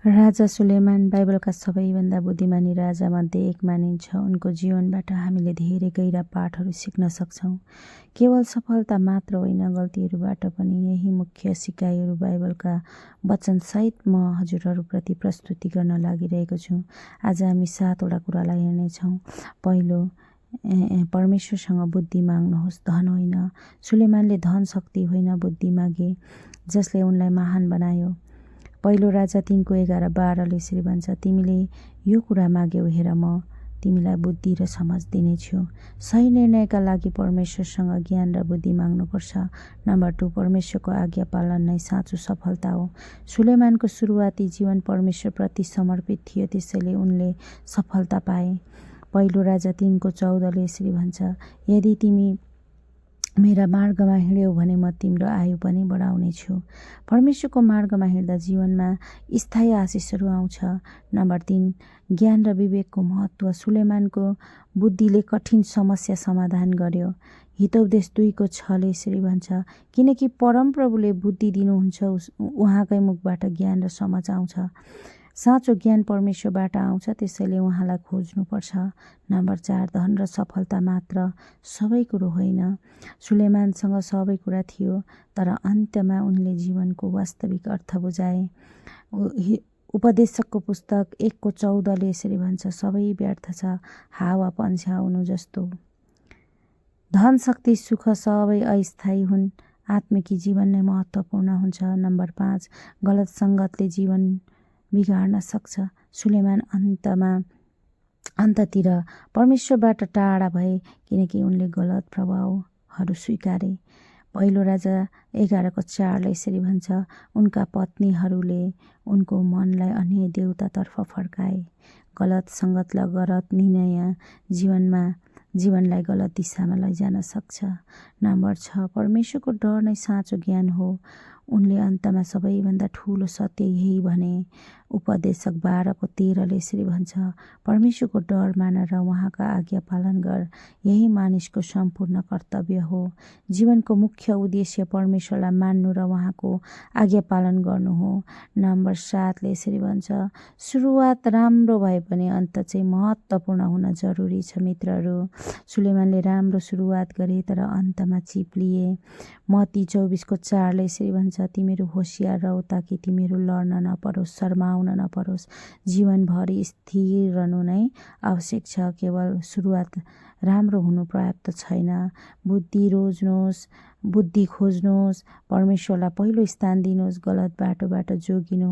राजा सुलेमान बाइबलका सबैभन्दा बुद्धिमानी राजामध्ये एक मानिन्छ। उनको जीवनबाट हामीले धेरै गहिरा पाठहरू सिक्न सक्छौँ। केवल सफलता मात्र होइन, गल्तीहरूबाट पनि यही मुख्य सिकाइहरू बाइबलका वचनसहित म हजुरहरूप्रति प्रस्तुति गर्न लागिरहेको छु। आज हामी 7वटा कुरालाई हेर्नेछौँ। पहिलो, परमेश्वरसँग बुद्धि माग्नुहोस्, धन होइन। सुलेमानले धन शक्ति होइन, बुद्धि मागे, जसले उनलाई महान बनायो। पहिलो राजा 3:11-12 यसरी भन्छ, तिमीले यो कुरा माग्यौ, हेर म तिमीलाई बुद्धि र समझ दिनेछु। सही निर्णयका लागि परमेश्वरसँग ज्ञान र बुद्धि माग्नुपर्छ। नम्बर 2, परमेश्वरको आज्ञा पालन नै साँचो सफलता हो। सुलेमानको सुरुवाती जीवन परमेश्वरप्रति समर्पित थियो, त्यसैले उनले सफलता पाए। पहिलो राजा 3:14 यसरी भन्छ, यदि तिमी मेरा मार्गमा हिँड्यौ भने म तिम्रो आयु पनि बढाउने छु। परमेश्वरको मार्गमा हिँड्दा जीवनमा स्थायी आशिषहरू आउँछ। नम्बर 3, ज्ञान र विवेकको महत्त्व। सुलेमानको बुद्धिले कठिन समस्या समाधान गर्यो। हितोपदेश 2:6 यसरी भन्छ, किनकि परमप्रभुले बुद्धि दिनुहुन्छ, उहाँकै मुखबाट ज्ञान र समझ आउँछ। साँचो ज्ञान परमेश्वरबाट आउँछ, त्यसैले उहाँलाई खोज्नुपर्छ। नम्बर 4, धन र सफलता मात्र सबै कुरो होइन। सुलेमानसँग सबै कुरा थियो, तर अन्त्यमा उनले जीवनको वास्तविक अर्थ बुझाए। उपदेशकको पुस्तक 1:14 यसरी भन्छ, सबै व्यर्थ छ, हावा पन्छाउनु जस्तो। धन, शक्ति, सुख सबै अस्थायी हुन्, आत्मिकी जीवन नै महत्त्वपूर्ण हुन्छ। नम्बर 5, गलत सङ्गतले जीवन बिगार्न सक्छ। सुलेमान अन्ततिर परमेश्वरबाट टाढा भए, किनकि उनले गलत प्रभावहरू स्वीकारे। पहिलो राजा 11:4 यसरी भन्छ, उनका पत्नीहरूले उनको मनलाई अन्य देवतातर्फ फर्काए। गलत सङ्गत र गलत निर्णय जीवनलाई गलत दिशामा लैजान सक्छ। नम्बर 6, परमेश्वरको डर नै साँचो ज्ञान हो। उनले अन्तमा सबैभन्दा ठुलो सत्य यही भने। उपदेशक 12:13 यसरी भन्छ, परमेश्वरको डर मान र उहाँका आज्ञा पालन गर, यही मानिसको सम्पूर्ण कर्तव्य हो। जीवनको मुख्य उद्देश्य परमेश्वरलाई मान्नु र उहाँको आज्ञा पालन गर्नु हो। नम्बर 7 यसरी भन्छ, सुरुवात राम्रो भए पनि अन्त चाहिँ महत्त्वपूर्ण हुन जरुरी छ। मित्रहरू, सुलेमानले राम्रो सुरुवात गरे, तर अन्तमा चिप्लिए। मत्ती 24:4 यसरी भन्छ, तिमीहरू होसियार रहो ताकि तिमीहरू लड्न नपरोस्, शर्माउन नपरोस्। जीवनभरि स्थिर रहनु नै आवश्यक छ, केवल सुरुवात राम्रो हुनु पर्याप्त छैन। बुद्धि खोज्नुहोस्, परमेश्वरलाई पहिलो स्थान दिनुहोस्, गलत बाटोबाट जोगिनु।